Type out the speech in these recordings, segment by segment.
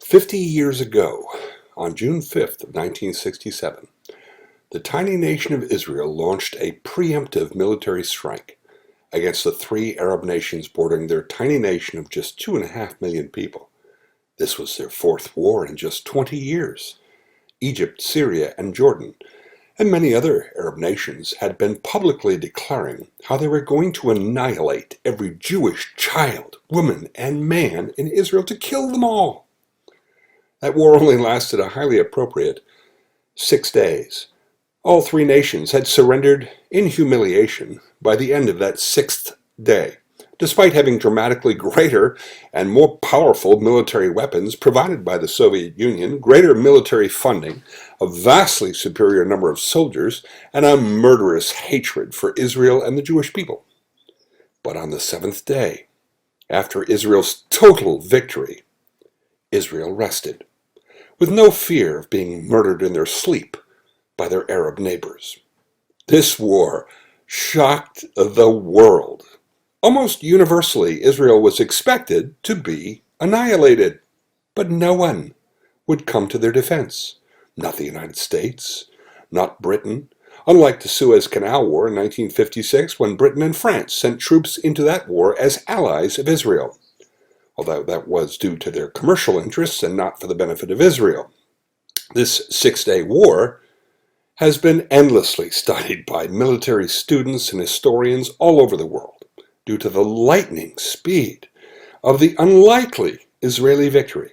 50 years ago, on June 5th of 1967, the tiny nation of Israel launched a preemptive military strike against the three Arab nations bordering their tiny nation of just 2.5 million people. This was their fourth war in just 20 years. Egypt, Syria, and Jordan, and many other Arab nations had been publicly declaring how they were going to annihilate every Jewish child, woman, and man in Israel, to kill them all. That war only lasted a highly appropriate 6 days. All three nations had surrendered in humiliation by the end of that sixth day, despite having dramatically greater and more powerful military weapons provided by the Soviet Union, greater military funding, a vastly superior number of soldiers, and a murderous hatred for Israel and the Jewish people. But on the seventh day, after Israel's total victory, Israel rested, with no fear of being murdered in their sleep by their Arab neighbors. This war shocked the world. Almost universally, Israel was expected to be annihilated, but no one would come to their defense. Not the United States, not Britain, unlike the Suez Canal War in 1956, when Britain and France sent troops into that war as allies of Israel, although that was due to their commercial interests and not for the benefit of Israel. This six-day war has been endlessly studied by military students and historians all over the world due to the lightning speed of the unlikely Israeli victory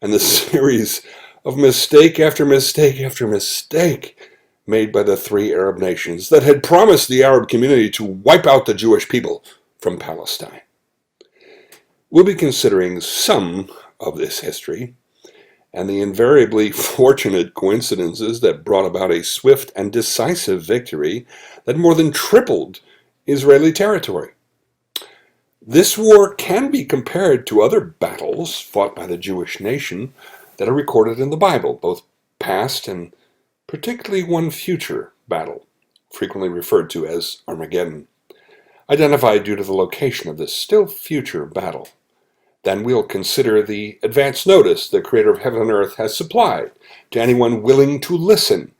and the series of mistake after mistake after mistake made by the three Arab nations that had promised the Arab community to wipe out the Jewish people from Palestine. We'll be considering some of this history and the invariably fortunate coincidences that brought about a swift and decisive victory that more than tripled Israeli territory. This war can be compared to other battles fought by the Jewish nation that are recorded in the Bible, both past and particularly one future battle, frequently referred to as Armageddon, identified due to the location of this still future battle. Then we'll consider the advance notice the Creator of heaven and earth has supplied to anyone willing to listen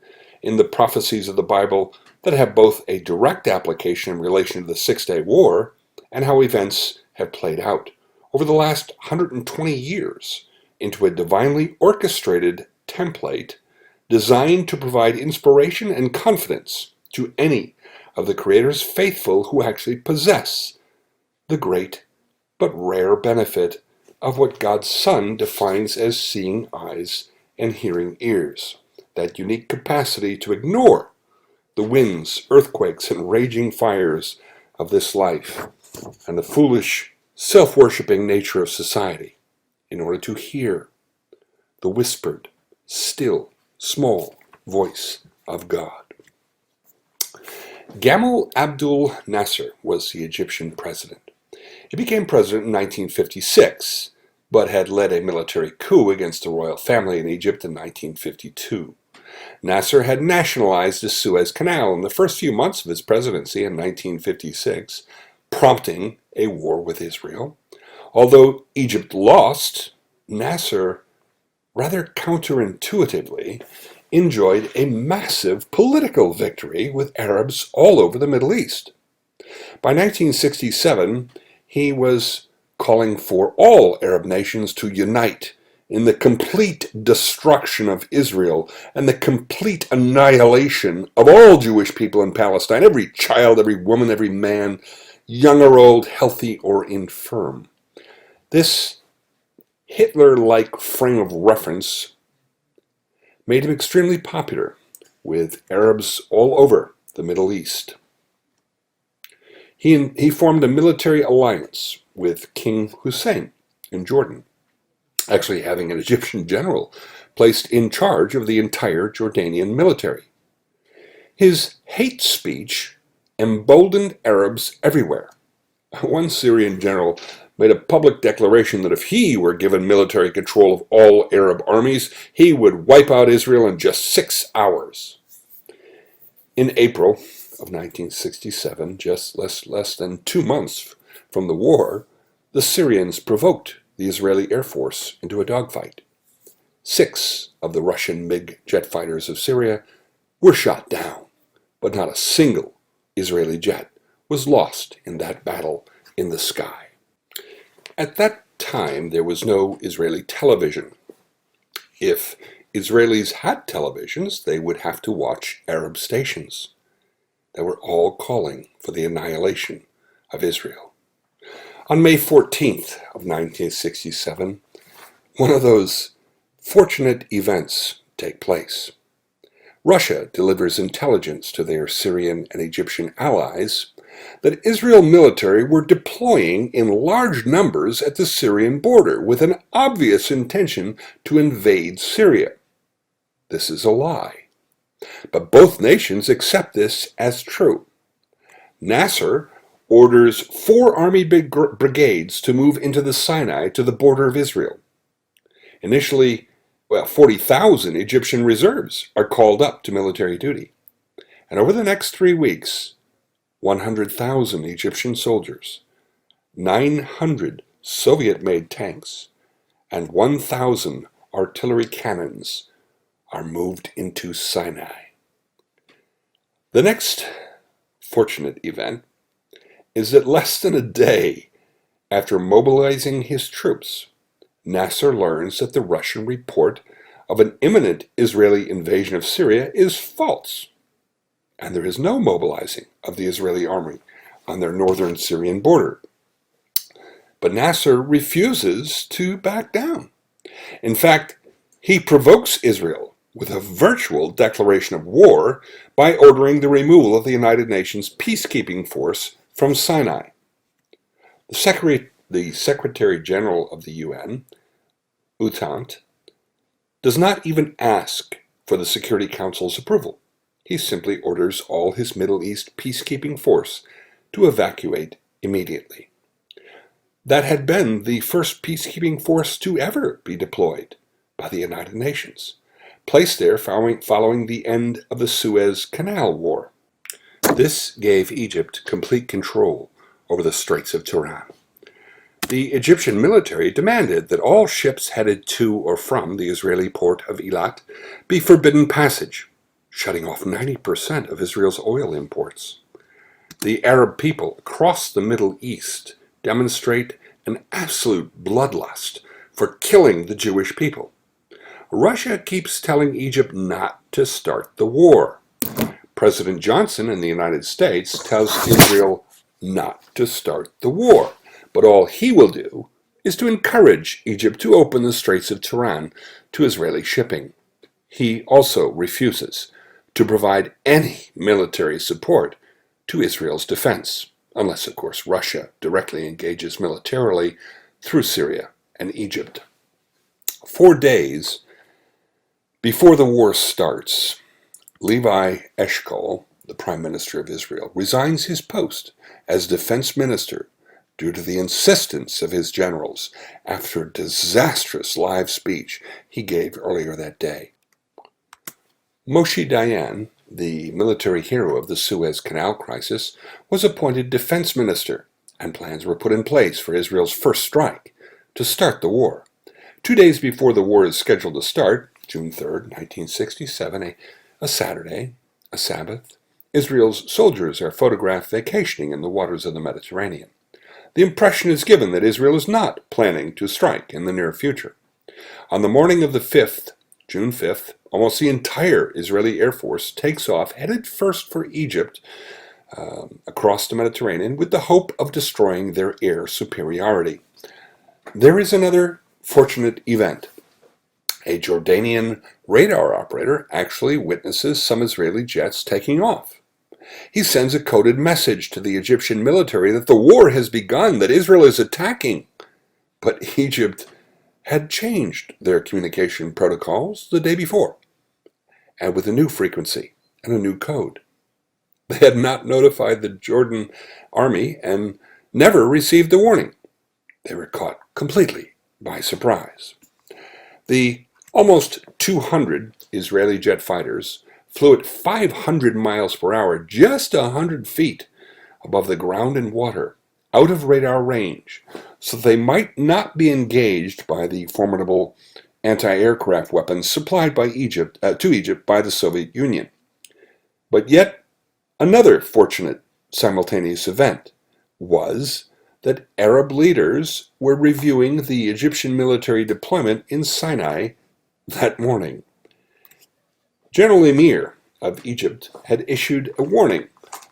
in the prophecies of the Bible that have both a direct application in relation to the Six-Day War and how events have played out over the last 120 years into a divinely orchestrated template designed to provide inspiration and confidence to any of the Creator's faithful who actually possess the great but rare benefit of what God's Son defines as seeing eyes and hearing ears, that unique capacity to ignore the winds, earthquakes, and raging fires of this life and the foolish, self-worshipping nature of society in order to hear the whispered, still, small voice of God. Gamal Abdul Nasser was the Egyptian president. He became president in 1956, but had led a military coup against the royal family in Egypt in 1952. Nasser had nationalized the Suez Canal in the first few months of his presidency in 1956, prompting a war with Israel. Although Egypt lost, Nasser, rather counterintuitively, enjoyed a massive political victory with Arabs all over the Middle East. By 1967, he was calling for all Arab nations to unite in the complete destruction of Israel and the complete annihilation of all Jewish people in Palestine, every child, every woman, every man, young or old, healthy or infirm. This Hitler-like frame of reference made him extremely popular with Arabs all over the Middle East. He formed a military alliance with King Hussein in Jordan, actually having an Egyptian general placed in charge of the entire Jordanian military. His hate speech emboldened Arabs everywhere. One Syrian general made a public declaration that if he were given military control of all Arab armies, he would wipe out Israel in just 6 hours. In April of 1967, just less than 2 months from the war, the Syrians provoked the Israeli Air Force into a dogfight. 6 of the Russian MiG jet fighters of Syria were shot down, but not a single Israeli jet was lost in that battle in the sky. At that time, there was no Israeli television. If Israelis had televisions, they would have to watch Arab stations that were all calling for the annihilation of Israel. On May 14th of 1967, one of those fortunate events take place. Russia delivers intelligence to their Syrian and Egyptian allies that Israel military were deploying in large numbers at the Syrian border with an obvious intention to invade Syria. This is a lie, but both nations accept this as true. Nasser orders 4 army brigades to move into the Sinai to the border of Israel. Initially, 40,000 Egyptian reserves are called up to military duty. And over the next 3 weeks, 100,000 Egyptian soldiers, 900 Soviet-made tanks, and 1,000 artillery cannons are moved into Sinai. The next fortunate event is that less than a day after mobilizing his troops, Nasser learns that the Russian report of an imminent Israeli invasion of Syria is false, and there is no mobilizing of the Israeli army on their northern Syrian border. But Nasser refuses to back down. In fact, he provokes Israel with a virtual declaration of war by ordering the removal of the United Nations peacekeeping force from Sinai. The Secretary General of the UN, Uttant, does not even ask for the Security Council's approval. He simply orders all his Middle East peacekeeping force to evacuate immediately. That had been the first peacekeeping force to ever be deployed by the United Nations, placed there following the end of the Suez Canal War. This gave Egypt complete control over the Straits of Tiran. The Egyptian military demanded that all ships headed to or from the Israeli port of Eilat be forbidden passage, shutting off 90% of Israel's oil imports. The Arab people across the Middle East demonstrate an absolute bloodlust for killing the Jewish people. Russia keeps telling Egypt not to start the war. President Johnson in the United States tells Israel not to start the war, but all he will do is to encourage Egypt to open the Straits of Tiran to Israeli shipping. He also refuses to provide any military support to Israel's defense, unless, of course, Russia directly engages militarily through Syria and Egypt. 4 days before the war starts, Levi Eshkol, the Prime Minister of Israel, resigns his post as defense minister due to the insistence of his generals after a disastrous live speech he gave earlier that day. Moshe Dayan, the military hero of the Suez Canal crisis, was appointed defense minister, and plans were put in place for Israel's first strike to start the war. 2 days before the war is scheduled to start, June 3rd, 1967, a Saturday, a Sabbath, Israel's soldiers are photographed vacationing in the waters of the Mediterranean. The impression is given that Israel is not planning to strike in the near future. On the morning of the 5th, June 5th, almost the entire Israeli Air Force takes off, headed first for Egypt, across the Mediterranean, with the hope of destroying their air superiority. There is another fortunate event. A Jordanian radar operator actually witnesses some Israeli jets taking off. He sends a coded message to the Egyptian military that the war has begun, that Israel is attacking. But Egypt had changed their communication protocols the day before, and with a new frequency and a new code. They had not notified the Jordan army and never received the warning. They were caught completely by surprise. The almost 200 Israeli jet fighters flew at 500 miles per hour, just 100 feet above the ground and water, out of radar range, so they might not be engaged by the formidable anti-aircraft weapons supplied by to Egypt by the Soviet Union. But yet another fortunate simultaneous event was that Arab leaders were reviewing the Egyptian military deployment in Sinai that morning. General Emir of Egypt had issued a warning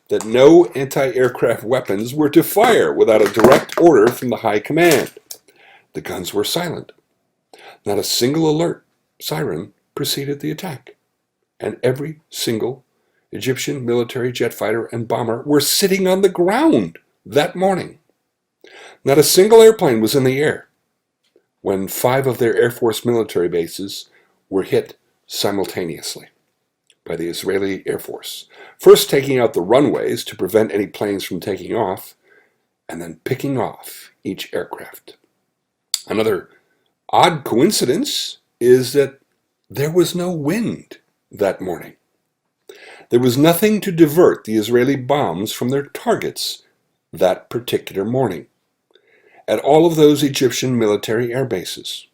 that no anti-aircraft weapons were to fire without a direct order from the high command. The guns were silent. Not a single alert siren preceded the attack, and every single Egyptian military jet fighter and bomber were sitting on the ground that morning. Not a single airplane was in the air when 5 of their Air Force military bases were hit simultaneously by the Israeli Air Force, first taking out the runways to prevent any planes from taking off, and then picking off each aircraft. Another odd coincidence is that there was no wind that morning. There was nothing to divert the Israeli bombs from their targets that particular morning at all of those Egyptian military air bases.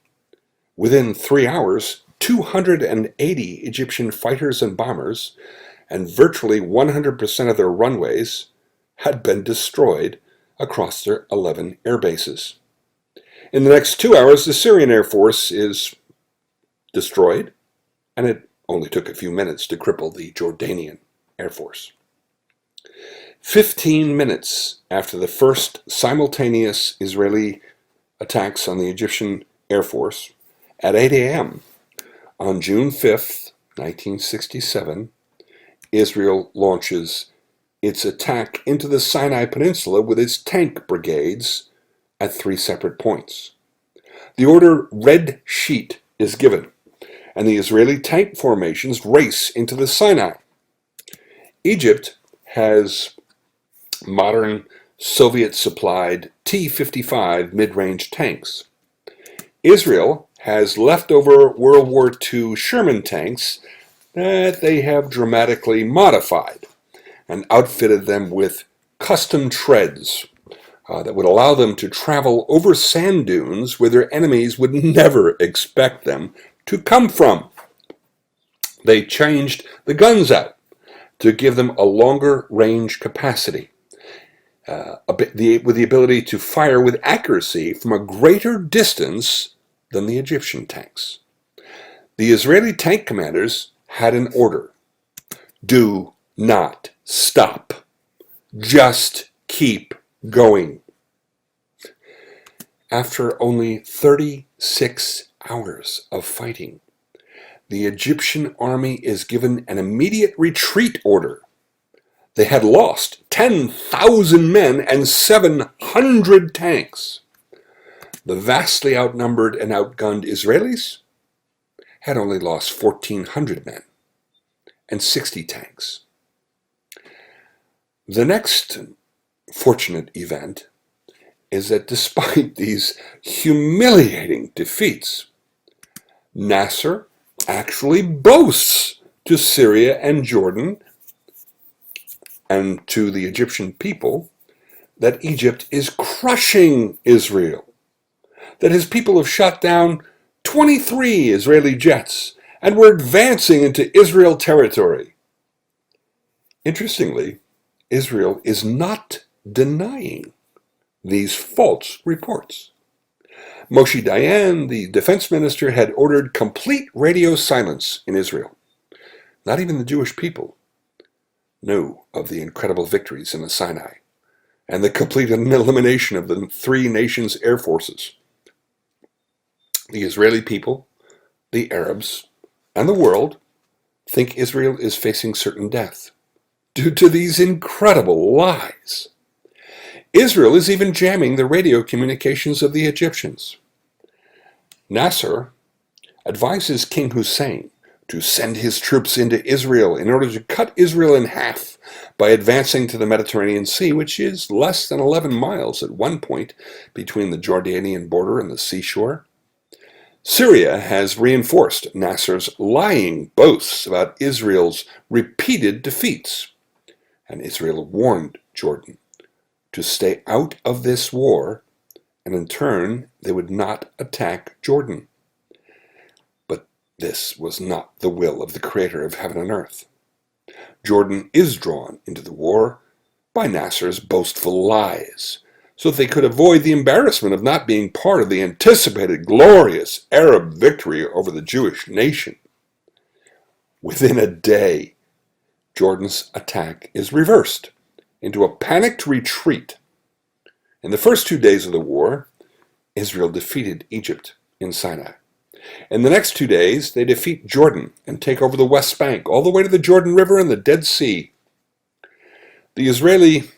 Within 3 hours, 280 Egyptian fighters and bombers and virtually 100% of their runways had been destroyed across their 11 air bases. In the next 2 hours, the Syrian Air Force is destroyed, and it only took a few minutes to cripple the Jordanian Air Force. 15 minutes after the first simultaneous Israeli attacks on the Egyptian Air Force, at 8 a.m. on June 5th, 1967, Israel launches its attack into the Sinai Peninsula with its tank brigades at 3 separate points. The order Red Sheet is given, and the Israeli tank formations race into the Sinai. Egypt has modern Soviet-supplied T-55 mid-range tanks. Israel has leftover World War II Sherman tanks that they have dramatically modified and outfitted them with custom treads that would allow them to travel over sand dunes where their enemies would never expect them to come from. They changed the guns out to give them a longer range capacity, with the ability to fire with accuracy from a greater distance than the Egyptian tanks. The Israeli tank commanders had an order: do not stop. Just keep going. After only 36 hours of fighting, the Egyptian army is given an immediate retreat order. They had lost 10,000 men and 700 tanks. The vastly outnumbered and outgunned Israelis had only lost 1,400 men and 60 tanks. The next fortunate event is that despite these humiliating defeats, Nasser actually boasts to Syria and Jordan and to the Egyptian people that Egypt is crushing Israel, that his people have shot down 23 Israeli jets and were advancing into Israel territory. Interestingly, Israel is not denying these false reports. Moshe Dayan, the defense minister, had ordered complete radio silence in Israel. Not even the Jewish people knew of the incredible victories in the Sinai and the complete elimination of the 3 nations' air forces. The Israeli people, the Arabs, and the world think Israel is facing certain death due to these incredible lies. Israel is even jamming the radio communications of the Egyptians. Nasser advises King Hussein to send his troops into Israel in order to cut Israel in half by advancing to the Mediterranean Sea, which is less than 11 miles at one point between the Jordanian border and the seashore. Syria has reinforced Nasser's lying boasts about Israel's repeated defeats, and Israel warned Jordan to stay out of this war, and in turn, they would not attack Jordan. This was not the will of the Creator of heaven and earth. Jordan is drawn into the war by Nasser's boastful lies, so that they could avoid the embarrassment of not being part of the anticipated glorious Arab victory over the Jewish nation. Within a day, Jordan's attack is reversed into a panicked retreat. In the first 2 days of the war, Israel defeated Egypt in Sinai. In the next 2 days, they defeat Jordan and take over the West Bank, all the way to the Jordan River and the Dead Sea. The Israeli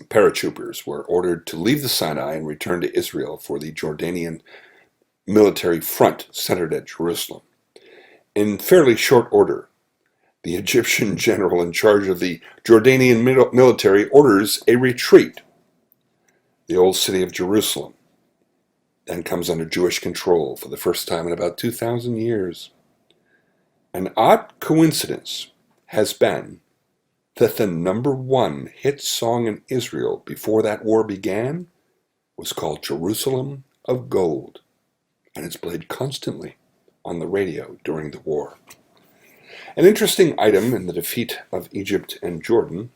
paratroopers were ordered to leave the Sinai and return to Israel for the Jordanian military front centered at Jerusalem. In fairly short order, the Egyptian general in charge of the Jordanian military orders a retreat. The old city of Jerusalem then comes under Jewish control for the first time in about 2,000 years. An odd coincidence has been that the #1 hit song in Israel before that war began was called Jerusalem of Gold, and it's played constantly on the radio during the war. An interesting item in the defeat of Egypt and Jordan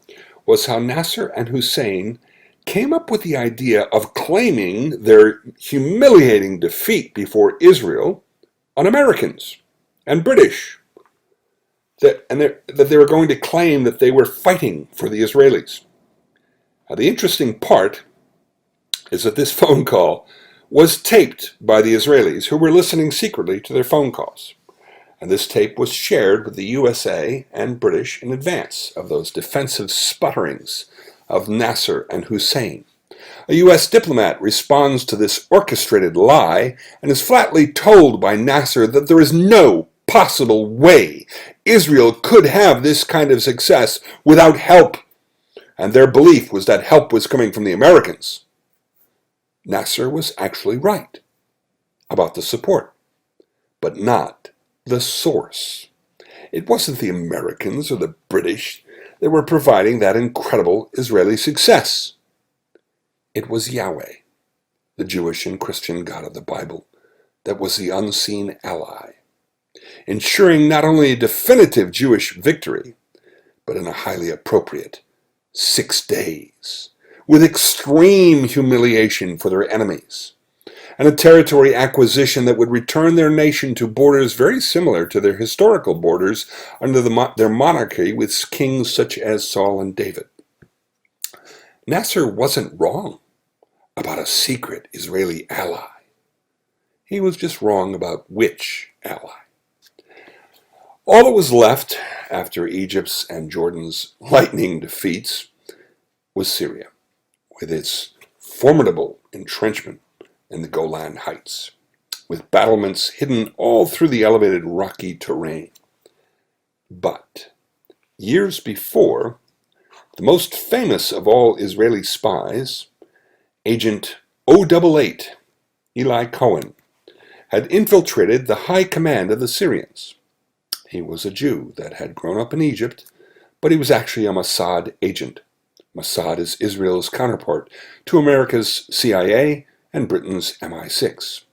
was how Nasser and Hussein came up with the idea of claiming their humiliating defeat before Israel on Americans and British, that they were going to claim that they were fighting for the Israelis. Now, the interesting part is that this phone call was taped by the Israelis, who were listening secretly to their phone calls. And this tape was shared with the USA and British in advance of those defensive sputterings of Nasser and Hussein. A U.S. diplomat responds to this orchestrated lie and is flatly told by Nasser that there is no possible way Israel could have this kind of success without help, and their belief was that help was coming from the Americans. Nasser was actually right about the support, but not the source. It wasn't the Americans or the British that were providing that incredible Israeli success. It was Yahweh, the Jewish and Christian God of the Bible, that was the unseen ally, ensuring not only a definitive Jewish victory, but in a highly appropriate 6 days, with extreme humiliation for their enemies, and a territory acquisition that would return their nation to borders very similar to their historical borders under their monarchy with kings such as Saul and David. Nasser wasn't wrong about a secret Israeli ally. He was just wrong about which ally. All that was left after Egypt's and Jordan's lightning defeats was Syria, with its formidable entrenchment in the Golan Heights, with battlements hidden all through the elevated rocky terrain. But years before, the most famous of all Israeli spies, Agent 088, Eli Cohen, had infiltrated the high command of the Syrians. He was a Jew that had grown up in Egypt, but he was actually a Mossad agent. Mossad is Israel's counterpart to America's CIA and Britain's MI6.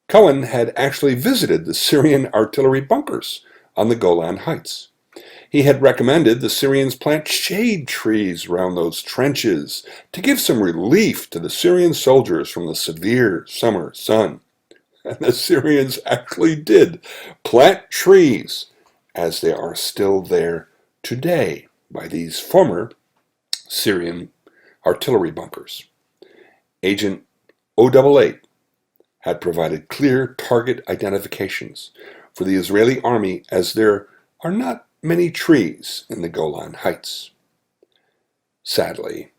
Cohen had actually visited the Syrian artillery bunkers on the Golan Heights. He had recommended the Syrians plant shade trees around those trenches to give some relief to the Syrian soldiers from the severe summer sun. And the Syrians actually did plant trees, as they are still there today by these former Syrian artillery bunkers. Agent 088 had provided clear target identifications for the Israeli army, as there are not many trees in the Golan Heights. Sadly,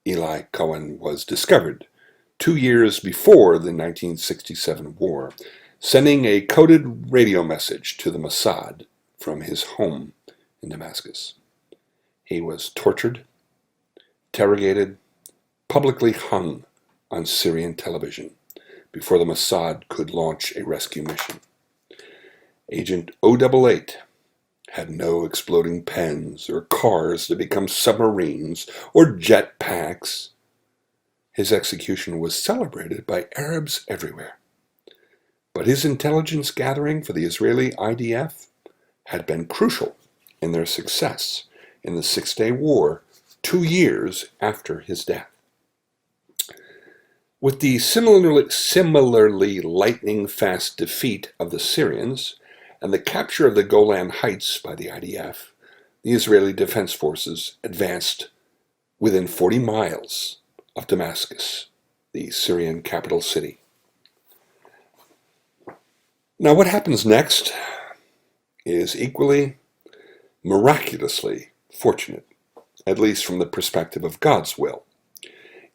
Eli Cohen was discovered 2 years before the 1967 war, sending a coded radio message to the Mossad from his home in Damascus. He was tortured, interrogated, publicly hung on Syrian television before the Mossad could launch a rescue mission. Agent 088 had no exploding pens or cars to become submarines or jet packs. His execution was celebrated by Arabs everywhere. but his intelligence gathering for the Israeli IDF had been crucial in their success in the Six-Day War 2 years after his death. With the similarly lightning-fast defeat of the Syrians and the capture of the Golan Heights by the IDF, the Israeli Defense Forces advanced within 40 miles of Damascus, the Syrian capital city. Now, what happens next is equally miraculously fortunate, at least from the perspective of God's will.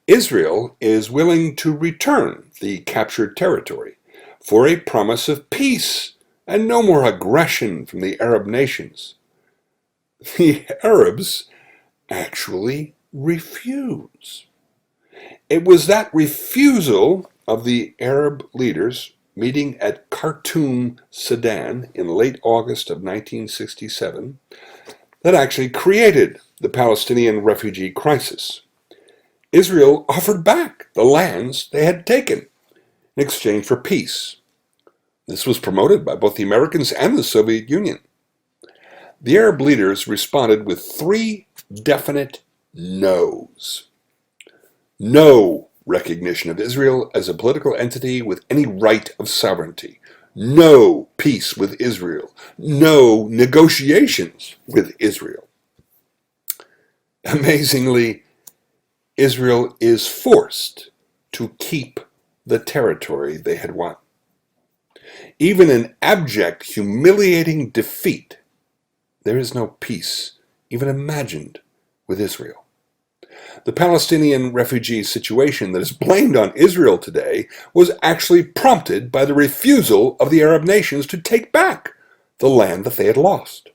Israel is willing to return the captured territory for a promise of peace and no more aggression from the Arab nations. The Arabs actually refuse. It was that refusal of the Arab leaders meeting at Khartoum, Sudan in late August of 1967 that actually created the Palestinian refugee crisis. Israel offered back the lands they had taken in exchange for peace. This was promoted by both the Americans and the Soviet Union. The Arab leaders responded with 3 definite no's. No recognition of Israel as a political entity with any right of sovereignty. No peace with Israel. No negotiations with Israel. Amazingly, Israel is forced to keep the territory they had won. Even in abject, humiliating defeat, there is no peace even imagined with Israel. The Palestinian refugee situation that is blamed on Israel today was actually prompted by the refusal of the Arab nations to take back the land that they had lost.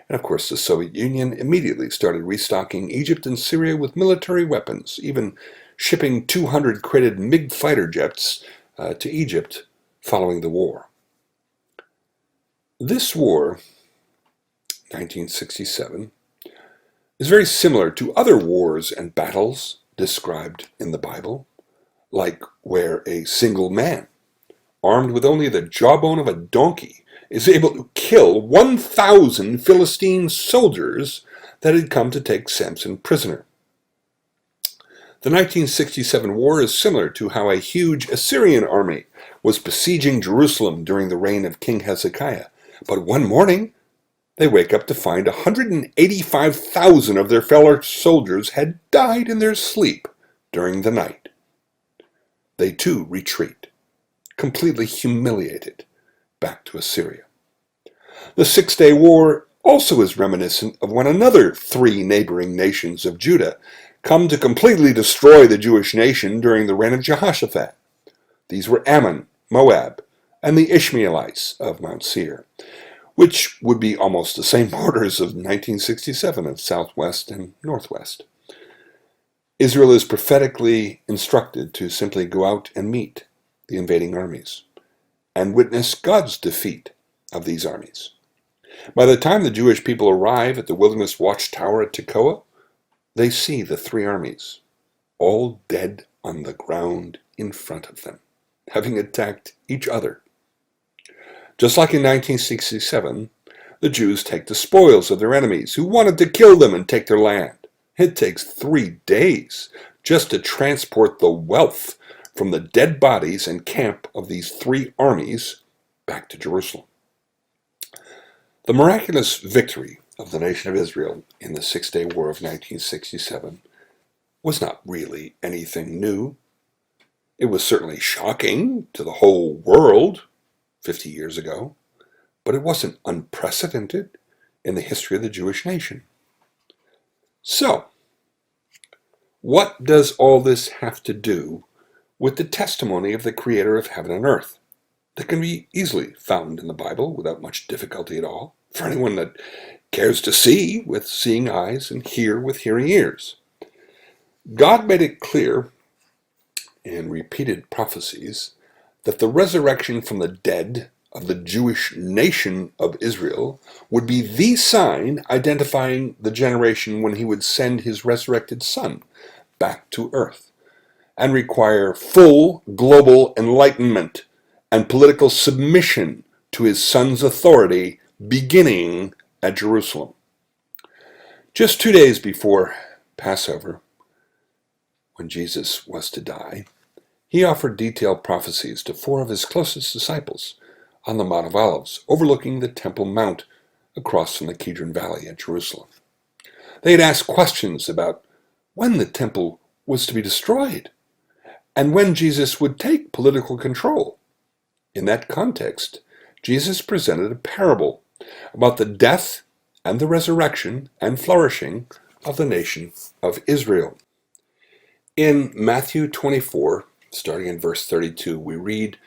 And of course, the Soviet Union immediately started restocking Egypt and Syria with military weapons, even shipping 200 crated MiG fighter jets to Egypt following the war. This war, 1967, is very similar to other wars and battles described in the Bible, like where a single man, armed with only the jawbone of a donkey, is able to kill 1,000 Philistine soldiers that had come to take Samson prisoner. The 1967 war is similar to how a huge Assyrian army was besieging Jerusalem during the reign of King Hezekiah, but one morning they wake up to find 185,000 of their fellow soldiers had died in their sleep during the night. They too retreat, completely humiliated, back to Assyria. The Six-Day War also is reminiscent of when another 3 neighboring nations of Judah come to completely destroy the Jewish nation during the reign of Jehoshaphat. These were Ammon, Moab, and the Ishmaelites of Mount Seir, which would be almost the same borders of 1967 of southwest and northwest. Israel is prophetically instructed to simply go out and meet the invading armies and witness God's defeat of these armies. By the time the Jewish people arrive at the wilderness watchtower at Tekoa, they see the 3 armies, all dead on the ground in front of them, having attacked each other. Just like in 1967, the Jews take the spoils of their enemies who wanted to kill them and take their land. It takes 3 days just to transport the wealth from the dead bodies and camp of these 3 armies back to Jerusalem. The miraculous victory of the nation of Israel in the Six-Day War of 1967 was not really anything new. It was certainly shocking to the whole world 50 years ago, but it wasn't unprecedented in the history of the Jewish nation. So, what does all this have to do with the testimony of the Creator of heaven and earth that can be easily found in the Bible without much difficulty at all for anyone that cares to see with seeing eyes and hear with hearing ears? God made it clear in repeated prophecies that the resurrection from the dead of the Jewish nation of Israel would be the sign identifying the generation when he would send his resurrected Son back to earth and require full global enlightenment and political submission to his son's authority, beginning at Jerusalem. Just 2 days before Passover, when Jesus was to die, he offered detailed prophecies to 4 of his closest disciples on the Mount of Olives, overlooking the Temple Mount across from the Kidron Valley at Jerusalem. They had asked questions about when the temple was to be destroyed and when Jesus would take political control. In that context, Jesus presented a parable about the death and the resurrection and flourishing of the nation of Israel. In Matthew 24, starting in verse 32, we read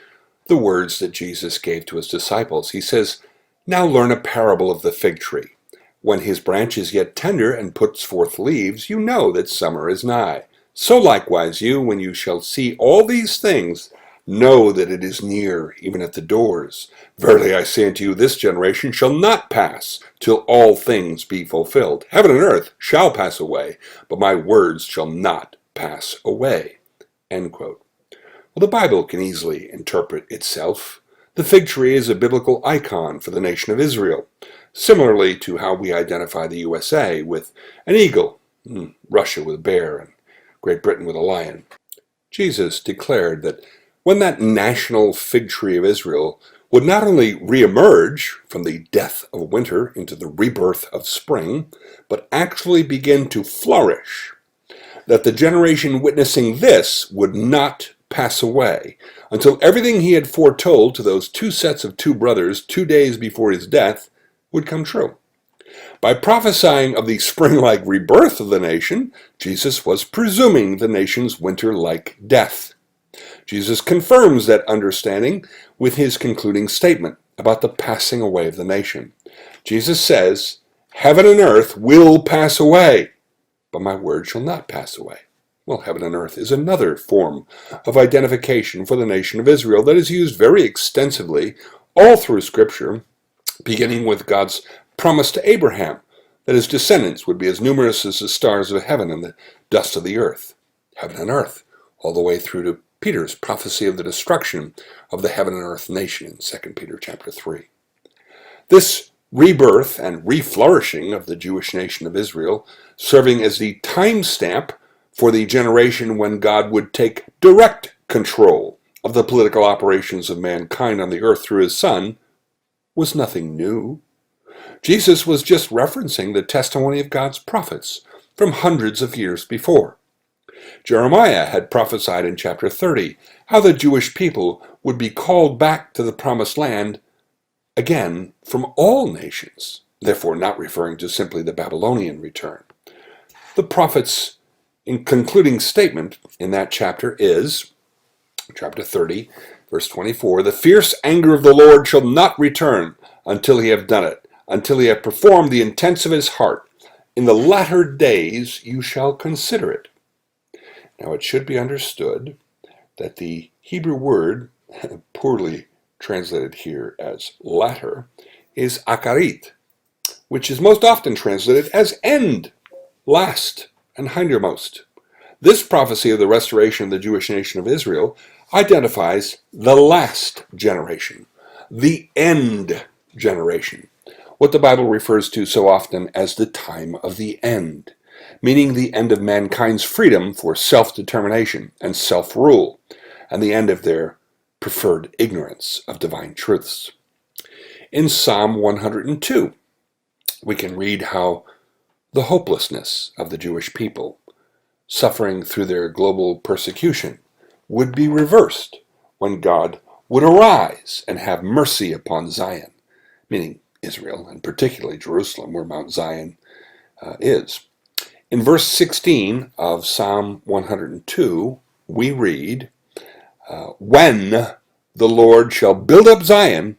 the words that Jesus gave to his disciples. He says, "Now learn a parable of the fig tree. When his branch is yet tender and puts forth leaves, you know that summer is nigh. So likewise you, when you shall see all these things, know that it is near, even at the doors. Verily I say unto you, this generation shall not pass till all things be fulfilled. Heaven and earth shall pass away, but my words shall not pass away." End quote. Well, the Bible can easily interpret itself. The fig tree is a biblical icon for the nation of Israel, similarly to how we identify the USA with an eagle, Russia with a bear, and Great Britain with a lion. Jesus declared that when that national fig tree of Israel would not only reemerge from the death of winter into the rebirth of spring, but actually begin to flourish, that the generation witnessing this would not pass away until everything he had foretold to those 2 sets of 2 brothers 2 days before his death would come true. By prophesying of the spring-like rebirth of the nation, Jesus was presuming the nation's winter-like death. Jesus confirms that understanding with his concluding statement about the passing away of the nation. Jesus says, "Heaven and earth will pass away, but my word shall not pass away." Well, heaven and earth is another form of identification for the nation of Israel that is used very extensively all through Scripture, beginning with God's promise to Abraham that his descendants would be as numerous as the stars of heaven and the dust of the earth. Heaven and earth, all the way through to Peter's prophecy of the destruction of the heaven and earth nation in 2 Peter chapter 3. This rebirth and reflourishing of the Jewish nation of Israel, serving as the timestamp for the generation when God would take direct control of the political operations of mankind on the earth through his Son, was nothing new. Jesus was just referencing the testimony of God's prophets from hundreds of years before. Jeremiah had prophesied in chapter 30 how the Jewish people would be called back to the promised land again from all nations, therefore not referring to simply the Babylonian return. The prophet's concluding statement in that chapter is, chapter 30, verse 24, "The fierce anger of the Lord shall not return until he have done it, until he have performed the intents of his heart. In the latter days you shall consider it." Now it should be understood that the Hebrew word, poorly translated here as latter, is akarit, which is most often translated as end, last, and hindermost. This prophecy of the restoration of the Jewish nation of Israel identifies the last generation, the end generation, what the Bible refers to so often as the time of the end, meaning the end of mankind's freedom for self-determination and self-rule, and the end of their preferred ignorance of divine truths. In Psalm 102, we can read how the hopelessness of the Jewish people, suffering through their global persecution, would be reversed when God would arise and have mercy upon Zion, meaning Israel, and particularly Jerusalem, where Mount Zion is. In verse 16 of Psalm 102, we read, "When the Lord shall build up Zion,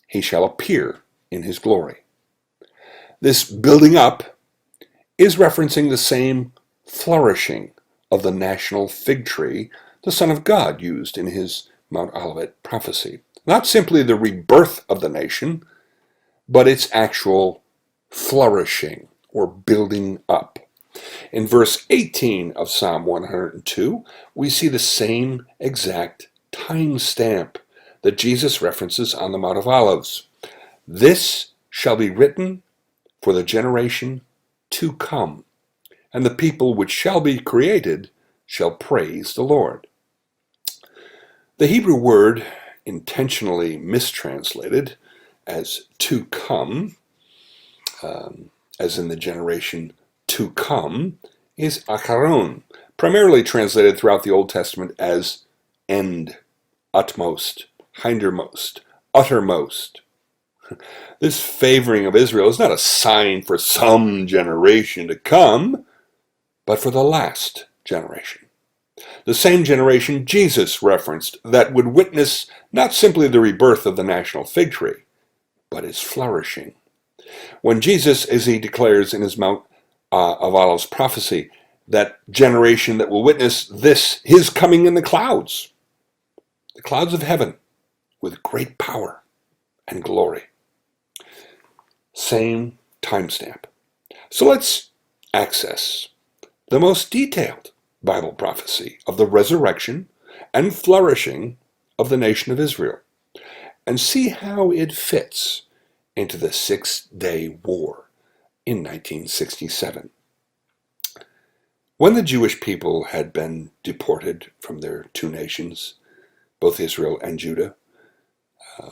he shall appear in his glory." This building up is referencing the same flourishing of the national fig tree the Son of God used in his Mount Olivet prophecy. Not simply the rebirth of the nation, but its actual flourishing or building up. In verse 18 of Psalm 102, we see the same exact time stamp that Jesus references on the Mount of Olives. This shall be written for the generation to come, and the people which shall be created shall praise the Lord. The Hebrew word intentionally mistranslated as to come, as in the generation to come, is acharon, primarily translated throughout the Old Testament as end, utmost, hindermost, uttermost. This favoring of Israel is not a sign for some generation to come, but for the last generation. The same generation Jesus referenced that would witness not simply the rebirth of the national fig tree, but its flourishing. When Jesus, as he declares in his Mount of Olives prophecy, that generation that will witness this, his coming in the clouds of heaven, with great power and glory. Same timestamp. So let's access the most detailed Bible prophecy of the resurrection and flourishing of the nation of Israel and see how it fits into the Six-Day War in 1967. When the Jewish people had been deported from their two nations, both Israel and Judah,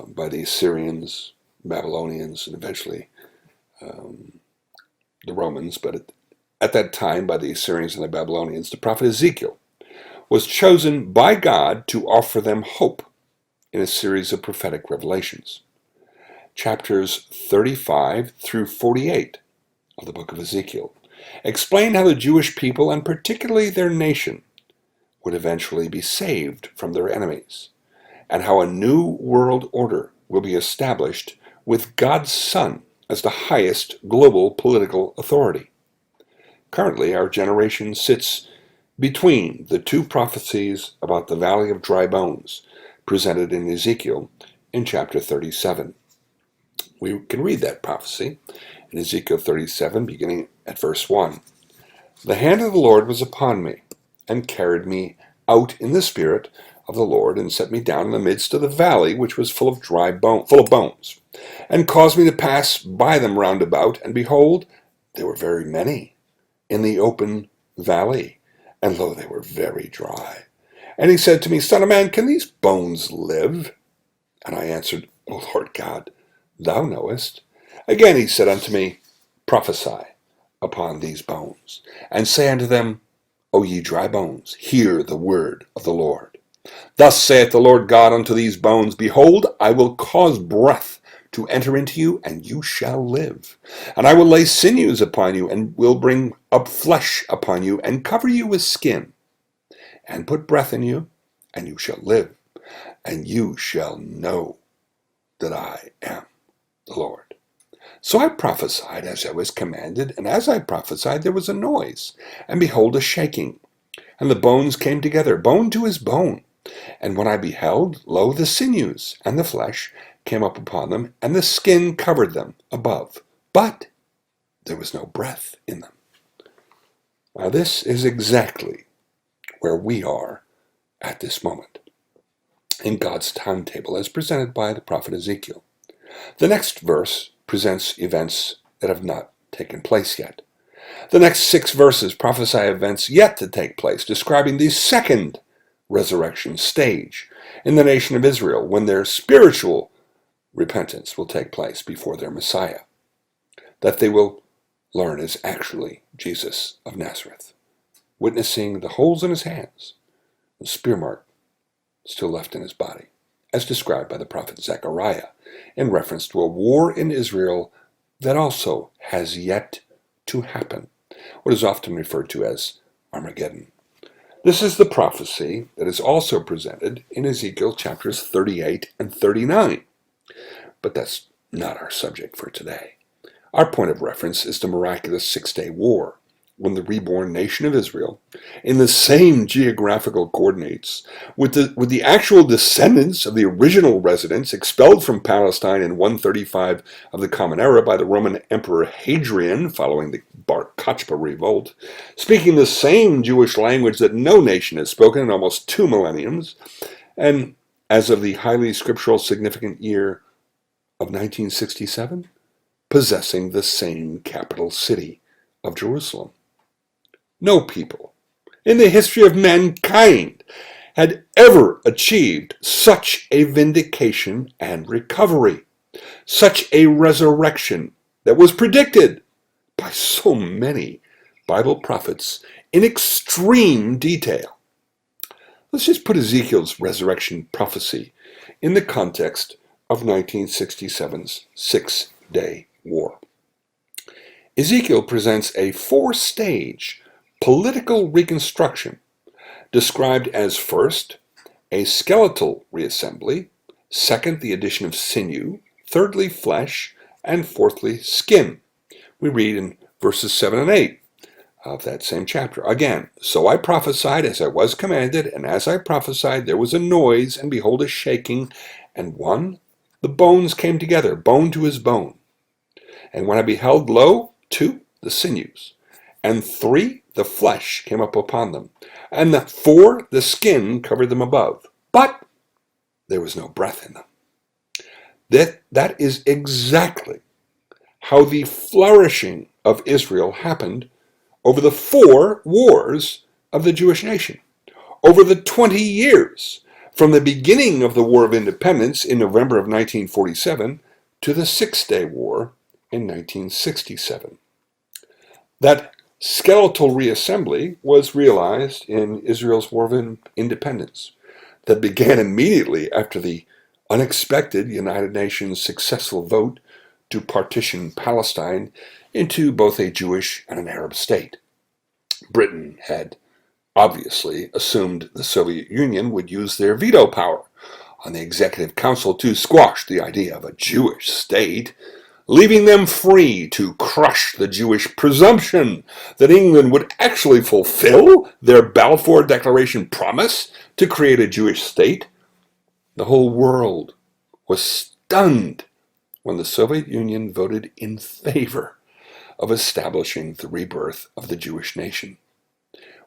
by the Assyrians, Babylonians, and eventually the Romans, but at that time by the Assyrians and the Babylonians, the prophet Ezekiel was chosen by God to offer them hope in a series of prophetic revelations. Chapters 35 through 48 of the book of Ezekiel explain how the Jewish people, and particularly their nation, would eventually be saved from their enemies, and how a new world order will be established with God's Son as the highest global political authority. Currently, our generation sits between the two prophecies about the Valley of Dry Bones presented in Ezekiel in chapter 37. We can read that prophecy in Ezekiel 37, beginning at verse 1. The hand of the Lord was upon me, and carried me out in the spirit of the Lord, and set me down in the midst of the valley, which was full of bones, and caused me to pass by them round about, and behold, they were very many in the open valley, and lo, they were very dry. And he said to me, Son of man, can these bones live? And I answered, O Lord God, thou knowest. Again he said unto me, Prophesy upon these bones, and say unto them, O ye dry bones, hear the word of the Lord. Thus saith the Lord God unto these bones, Behold, I will cause breath to enter into you, and you shall live. And I will lay sinews upon you, and will bring up flesh upon you, and cover you with skin, and put breath in you, and you shall live, and you shall know that I am the Lord. So I prophesied as I was commanded, and as I prophesied there was a noise, and behold a shaking. And the bones came together, bone to his bone. And when I beheld, lo, the sinews and the flesh came up upon them, and the skin covered them above. But there was no breath in them. Now this is exactly where we are at this moment in God's timetable as presented by the prophet Ezekiel. The next verse presents events that have not taken place yet. The next 6 verses prophesy events yet to take place, describing the second resurrection stage in the nation of Israel, when their spiritual repentance will take place before their Messiah, that they will learn is actually Jesus of Nazareth, witnessing the holes in his hands, the spear mark still left in his body, as described by the prophet Zechariah in reference to a war in Israel that also has yet to happen, what is often referred to as Armageddon. This is the prophecy that is also presented in Ezekiel chapters 38 and 39. But that's not our subject for today. Our point of reference is the miraculous Six-Day War, when the reborn nation of Israel, in the same geographical coordinates, with the actual descendants of the original residents expelled from Palestine in 135 of the Common Era by the Roman Emperor Hadrian following the Bar Kokhba revolt, speaking the same Jewish language that no nation has spoken in almost 2 millenniums, and as of the highly scriptural significant year of 1967, possessing the same capital city of Jerusalem. No people in the history of mankind had ever achieved such a vindication and recovery, such a resurrection that was predicted by so many Bible prophets in extreme detail. Let's just put Ezekiel's resurrection prophecy in the context of 1967's Six-Day War. Ezekiel presents a four-stage political reconstruction described as first, a skeletal reassembly, second, the addition of sinew, thirdly, flesh, and fourthly, skin. We read in verses 7 and 8 of that same chapter. Again, so I prophesied as I was commanded, and as I prophesied there was a noise, and behold a shaking, and one, the bones came together, bone to his bone. And when I beheld, lo, two, the sinews, and three, the flesh came up upon them, and four, the skin covered them above. But there was no breath in them. That is exactly how the flourishing of Israel happened over the 4 wars of the Jewish nation, over the 20 years from the beginning of the War of Independence in November of 1947 to the Six-Day War in 1967. That skeletal reassembly was realized in Israel's War of Independence that began immediately after the unexpected United Nations successful vote to partition Palestine into both a Jewish and an Arab state. Britain had obviously assumed the Soviet Union would use their veto power on the Executive Council to squash the idea of a Jewish state, leaving them free to crush the Jewish presumption that England would actually fulfill their Balfour Declaration promise to create a Jewish state. The whole world was stunned when the Soviet Union voted in favor of establishing the rebirth of the Jewish nation,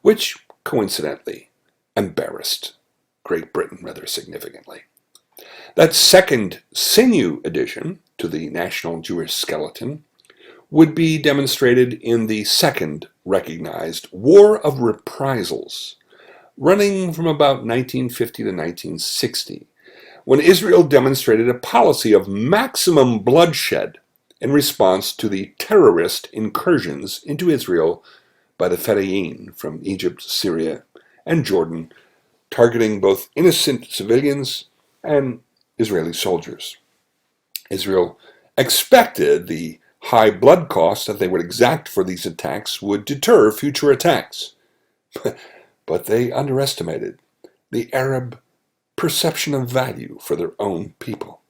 which coincidentally embarrassed Great Britain rather significantly. That second sinew addition to the national Jewish skeleton would be demonstrated in the second recognized War of Reprisals, running from about 1950 to 1960, when Israel demonstrated a policy of maximum bloodshed in response to the terrorist incursions into Israel by the Fedayeen from Egypt, Syria, and Jordan, targeting both innocent civilians and Israeli soldiers. Israel expected the high blood costs that they would exact for these attacks would deter future attacks. But they underestimated the Arab perception of value for their own people.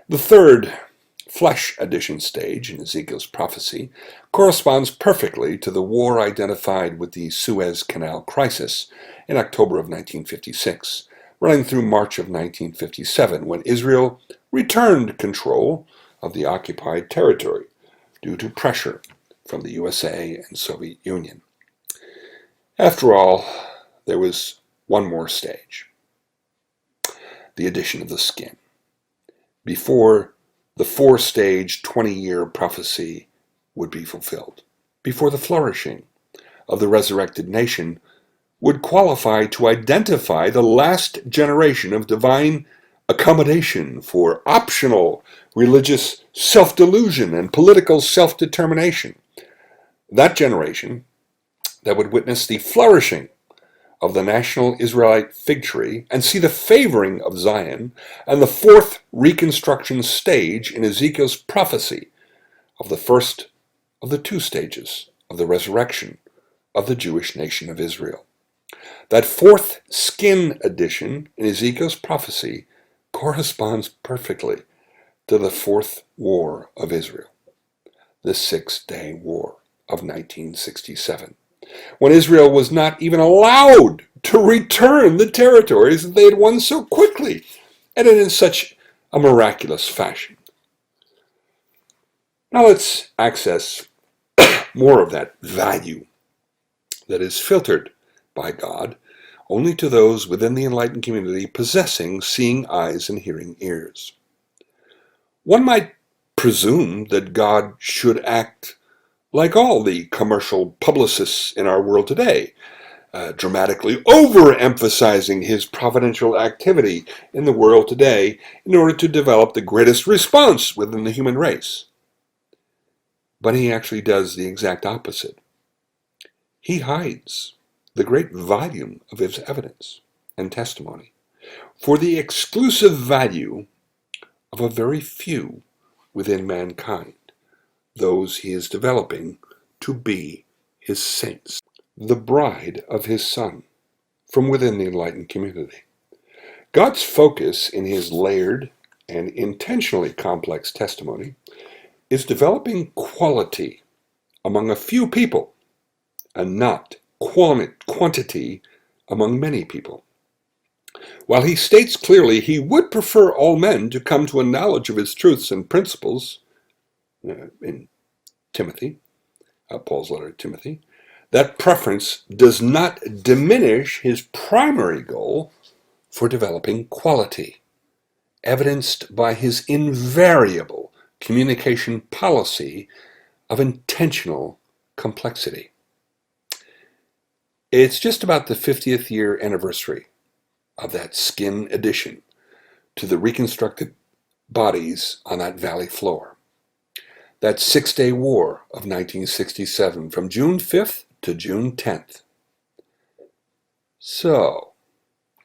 The third flesh addition stage in Ezekiel's prophecy corresponds perfectly to the war identified with the Suez Canal crisis in October of 1956, running through March of 1957, when Israel returned control of the occupied territory due to pressure from the USA and Soviet Union. After all, there was one more stage: the addition of the skin. Before the 4-stage 20-year prophecy would be fulfilled, before the flourishing of the resurrected nation would qualify to identify the last generation of divine accommodation for optional religious self-delusion and political self-determination. That generation that would witness the flourishing of the national Israelite fig tree and see the favoring of Zion, and the fourth reconstruction stage in Ezekiel's prophecy of the first of the 2 stages of the resurrection of the Jewish nation of Israel. That fourth skin addition in Ezekiel's prophecy corresponds perfectly to the 4th war of Israel, the Six-Day War of 1967, when Israel was not even allowed to return the territories that they had won so quickly and in such a miraculous fashion. Now let's access more of that value that is filtered by God only to those within the enlightened community possessing seeing eyes and hearing ears. One might presume that God should act like all the commercial publicists in our world today, dramatically overemphasizing his providential activity in the world today in order to develop the greatest response within the human race. But he actually does the exact opposite. He hides the great volume of his evidence and testimony for the exclusive value of a very few within mankind, those he is developing to be his saints, the bride of his Son, from within the enlightened community. God's focus in his layered and intentionally complex testimony is developing quality among a few people and not quantity among many people. While he states clearly he would prefer all men to come to a knowledge of his truths and principles, in Timothy, Paul's letter to Timothy, that preference does not diminish his primary goal for developing quality, evidenced by his invariable communication policy of intentional complexity. It's just about the 50th year anniversary of that skin addition to the reconstructed bodies on that valley floor. That 6-day war of 1967 from June 5th to June 10th. So,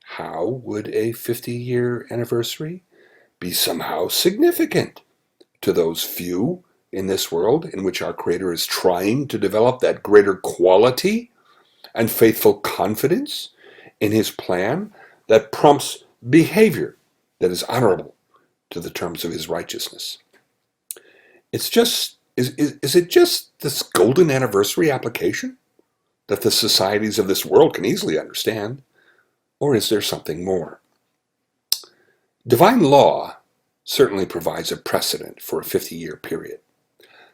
how would a 50-year anniversary be somehow significant to those few in this world in which our Creator is trying to develop that greater quality and faithful confidence in his plan that prompts behavior that is honorable to the terms of his righteousness? It's just, is it just this golden anniversary application that the societies of this world can easily understand? Or is there something more? Divine law certainly provides a precedent for a 50-year period.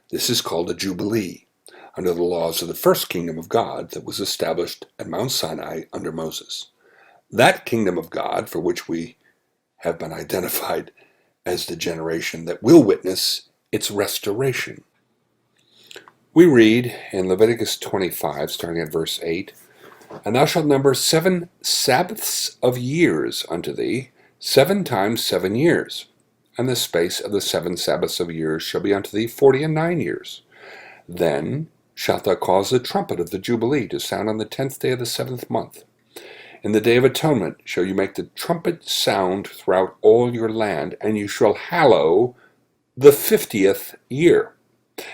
This is called a jubilee under the laws of the first kingdom of God that was established at Mount Sinai under Moses. That kingdom of God, for which we have been identified as the generation that will witness its restoration. We read in Leviticus 25, starting at verse 8, "And thou shalt number 7 Sabbaths of years unto thee, 7 times 7 years. And the space of the 7 Sabbaths of years shall be unto thee 49 years. Then shalt thou cause the trumpet of the Jubilee to sound on the 10th day of the 7th month. In the day of atonement shall you make the trumpet sound throughout all your land, and you shall hallow the 50th year,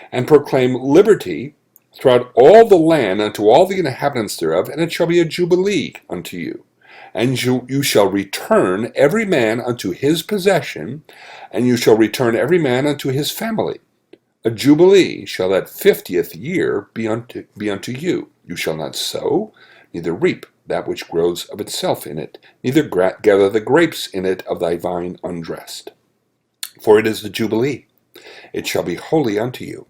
and proclaim liberty throughout all the land unto all the inhabitants thereof, and it shall be a jubilee unto you. And you shall return every man unto his possession, and you shall return every man unto his family. A jubilee shall that 50th year be unto you. You shall not sow, neither reap that which grows of itself in it, neither gather the grapes in it of thy vine undressed. For it is the jubilee. It shall be holy unto you.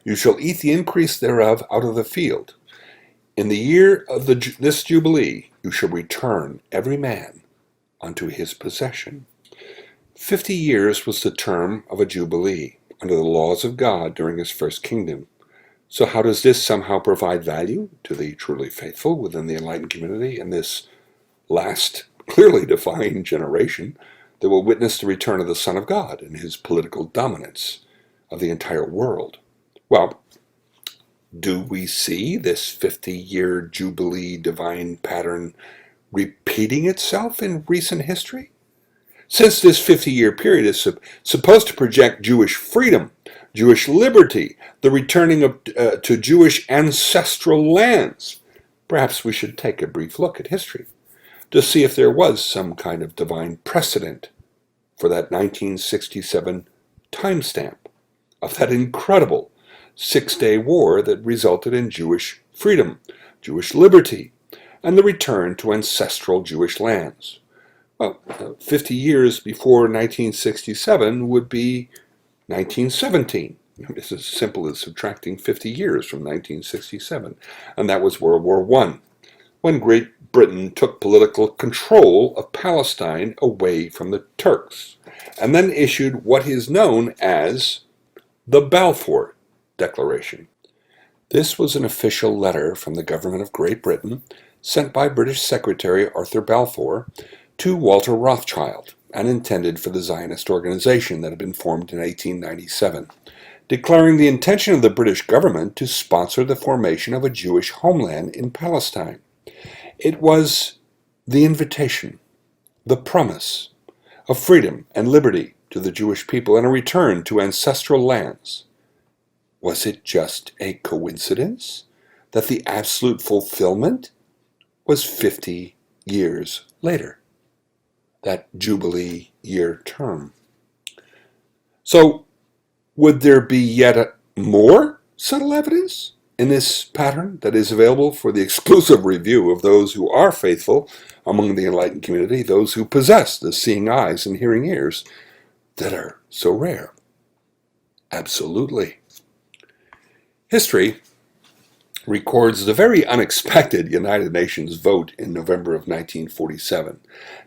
You shall eat the increase thereof out of the field. In the year of this jubilee you shall return every man unto his possession." 50 years was the term of a jubilee under the laws of God during his first kingdom. So how does this somehow provide value to the truly faithful within the enlightened community in this last, clearly defined generation that will witness the return of the Son of God and his political dominance of the entire world? Well, do we see this 50-year jubilee divine pattern repeating itself in recent history? Since this 50-year period is supposed to project Jewish freedom, Jewish liberty, the returning to Jewish ancestral lands, perhaps we should take a brief look at history to see if there was some kind of divine precedent for that 1967 timestamp of that incredible 6-day war that resulted in Jewish freedom, Jewish liberty, and the return to ancestral Jewish lands. Well, 50 years before 1967 would be 1917. It's as simple as subtracting 50 years from 1967, and that was World War I. when Great Britain took political control of Palestine away from the Turks, and then issued what is known as the Balfour Declaration. This was an official letter from the government of Great Britain sent by British Secretary Arthur Balfour to Walter Rothschild and intended for the Zionist organization that had been formed in 1897, declaring the intention of the British government to sponsor the formation of a Jewish homeland in Palestine. It was the invitation, the promise of freedom and liberty to the Jewish people and a return to ancestral lands. Was it just a coincidence that the absolute fulfillment was 50 years later, that Jubilee year term? So, would there be yet more subtle evidence in this pattern that is available for the exclusive review of those who are faithful among the enlightened community, those who possess the seeing eyes and hearing ears that are so rare? Absolutely. History records the very unexpected United Nations vote in November of 1947,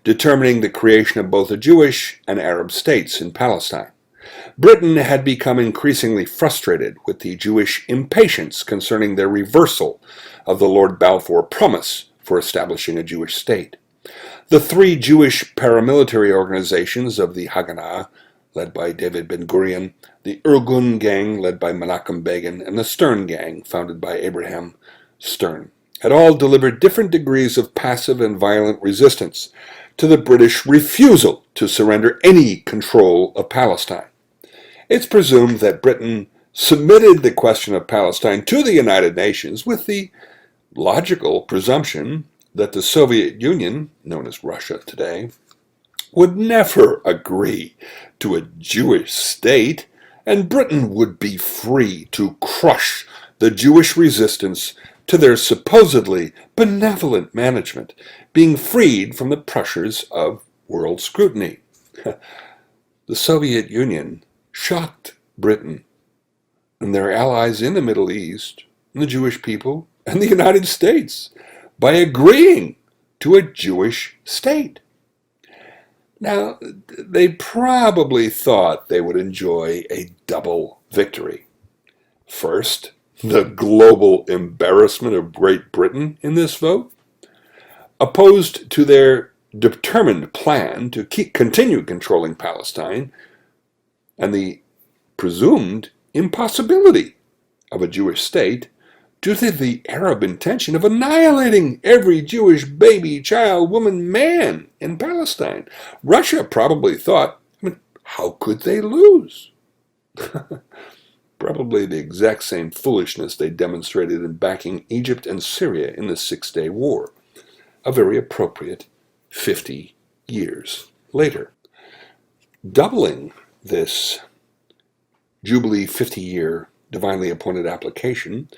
determining the creation of both a Jewish and Arab states in Palestine. Britain had become increasingly frustrated with the Jewish impatience concerning their reversal of the Lord Balfour promise for establishing a Jewish state. The three Jewish paramilitary organizations of the Haganah, led by David Ben-Gurion, the Irgun Gang, led by Menachem Begin, and the Stern Gang, founded by Abraham Stern, had all delivered different degrees of passive and violent resistance to the British refusal to surrender any control of Palestine. It's presumed that Britain submitted the question of Palestine to the United Nations with the logical presumption that the Soviet Union, known as Russia today, would never agree to a Jewish state, and Britain would be free to crush the Jewish resistance to their supposedly benevolent management, being freed from the pressures of world scrutiny. The Soviet Union shocked Britain and their allies in the Middle East, and the Jewish people, and the United States by agreeing to a Jewish state. Now, they probably thought they would enjoy a double victory. First, the global embarrassment of Great Britain in this vote, opposed to their determined plan to continue controlling Palestine, and the presumed impossibility of a Jewish state due to the Arab intention of annihilating every Jewish baby, child, woman, man in Palestine. Russia probably thought, how could they lose? Probably the exact same foolishness they demonstrated in backing Egypt and Syria in the Six-Day War, a very appropriate 50 years later. Doubling this Jubilee 50-year divinely appointed application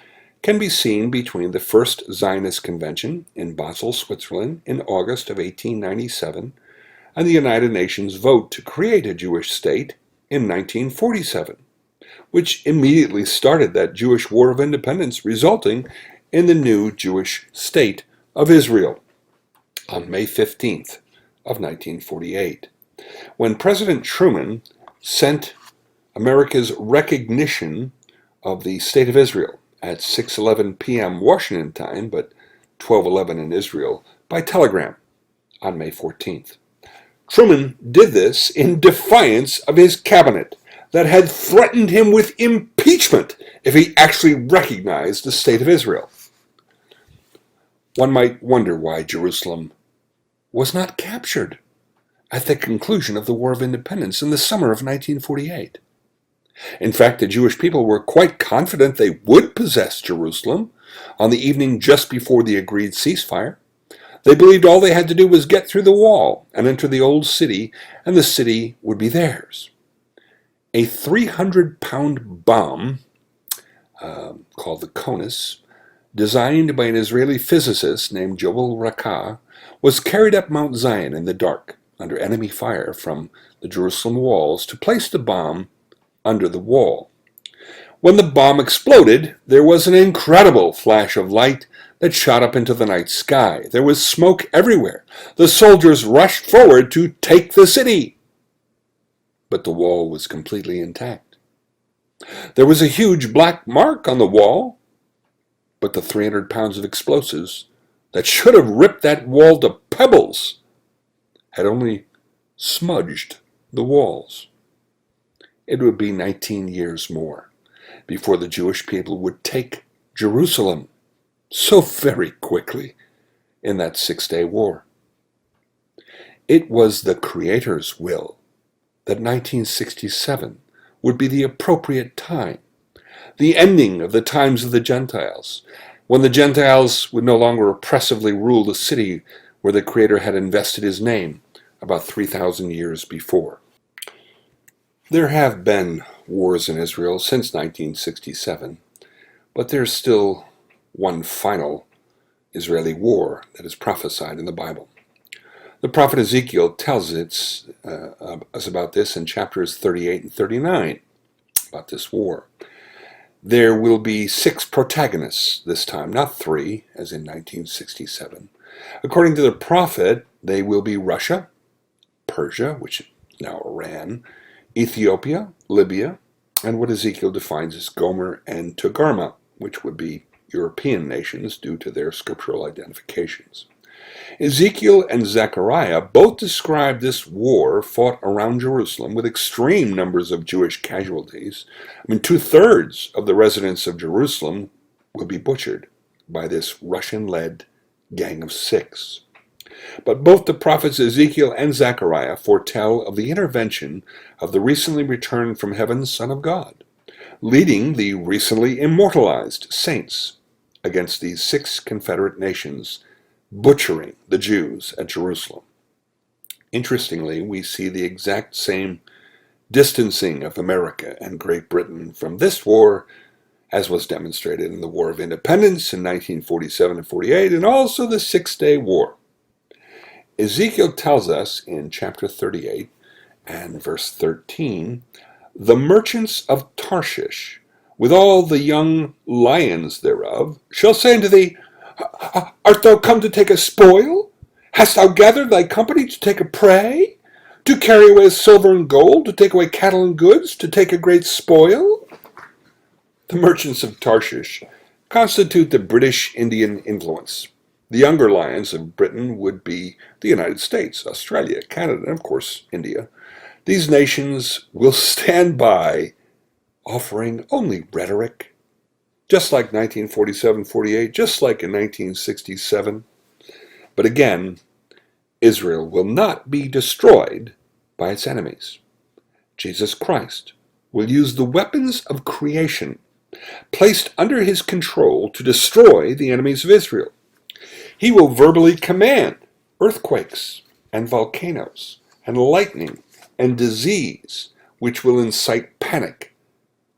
can be seen between the First Zionist Convention in Basel, Switzerland in August of 1897 and the United Nations vote to create a Jewish state in 1947, which immediately started that Jewish War of Independence, resulting in the new Jewish state of Israel on May 15th of 1948, when President Truman sent America's recognition of the State of Israel at 6:11 p.m. Washington time, but 12:11 in Israel, by telegram on May 14th. Truman did this in defiance of his cabinet that had threatened him with impeachment if he actually recognized the State of Israel. One might wonder why Jerusalem was not captured at the conclusion of the War of Independence in the summer of 1948. In fact, the Jewish people were quite confident they would possess Jerusalem on the evening just before the agreed ceasefire. They believed all they had to do was get through the wall and enter the old city, and the city would be theirs. A 300-pound bomb, called the Konus, designed by an Israeli physicist named Joel Rakah, was carried up Mount Zion in the dark, under enemy fire from the Jerusalem walls, to place the bomb under the wall. When the bomb exploded, there was an incredible flash of light that shot up into the night sky. There was smoke everywhere. The soldiers rushed forward to take the city. But the wall was completely intact. There was a huge black mark on the wall, but the 300 pounds of explosives that should have ripped that wall to pebbles had only smudged the walls. It would be 19 years more before the Jewish people would take Jerusalem so very quickly in that 6-day war. It was the Creator's will that 1967 would be the appropriate time, the ending of the times of the Gentiles, when the Gentiles would no longer oppressively rule the city where the Creator had invested his name about 3,000 years before. There have been wars in Israel since 1967, but there's still one final Israeli war that is prophesied in the Bible. The prophet Ezekiel tells us about this in chapters 38 and 39, about this war. There will be 6 protagonists this time, not 3, as in 1967. According to the prophet, they will be Russia, Persia, which is now Iran, Ethiopia, Libya, and what Ezekiel defines as Gomer and Togarmah, which would be European nations due to their scriptural identifications. Ezekiel and Zechariah both describe this war fought around Jerusalem with extreme numbers of Jewish casualties. 2/3 of the residents of Jerusalem will be butchered by this Russian-led Gang of 6. But both the prophets Ezekiel and Zechariah foretell of the intervention of the recently returned from heaven Son of God, leading the recently immortalized saints against these 6 Confederate nations, butchering the Jews at Jerusalem. Interestingly, we see the exact same distancing of America and Great Britain from this war as was demonstrated in the War of Independence in 1947 and 48, and also the 6-Day War. Ezekiel tells us in chapter 38 and verse 13, "The merchants of Tarshish, with all the young lions thereof, shall say unto thee, Art thou come to take a spoil? Hast thou gathered thy company to take a prey? To carry away silver and gold, to take away cattle and goods, to take a great spoil?" The merchants of Tarshish constitute the British Indian influence. The younger lions of Britain would be the United States, Australia, Canada, and of course India. These nations will stand by, offering only rhetoric, just like 1947-48, just like in 1967. But again, Israel will not be destroyed by its enemies. Jesus Christ will use the weapons of creation placed under his control to destroy the enemies of Israel. He will verbally command earthquakes and volcanoes and lightning and disease, which will incite panic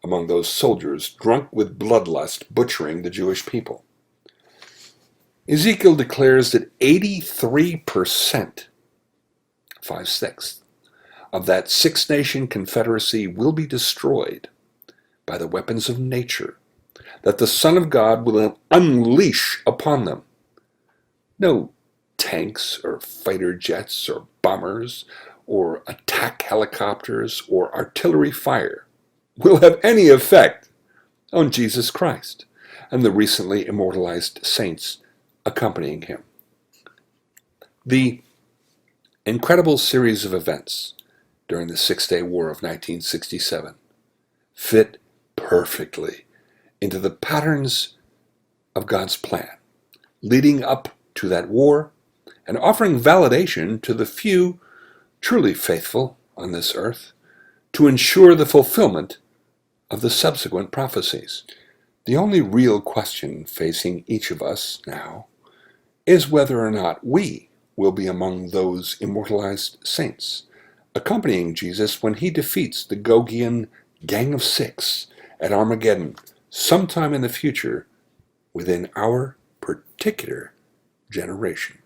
among those soldiers drunk with bloodlust butchering the Jewish people. Ezekiel declares that 83%, 5/6, of that 6-nation confederacy will be destroyed by the weapons of nature that the Son of God will unleash upon them. No tanks or fighter jets or bombers or attack helicopters or artillery fire will have any effect on Jesus Christ and the recently immortalized saints accompanying him. The incredible series of events during the 6-Day War of 1967 fit perfectly into the patterns of God's plan, leading up to that war and offering validation to the few truly faithful on this earth to ensure the fulfillment of the subsequent prophecies. The only real question facing each of us now is whether or not we will be among those immortalized saints, accompanying Jesus when he defeats the Gogian Gang of 6 at Armageddon sometime in the future within our particular generation.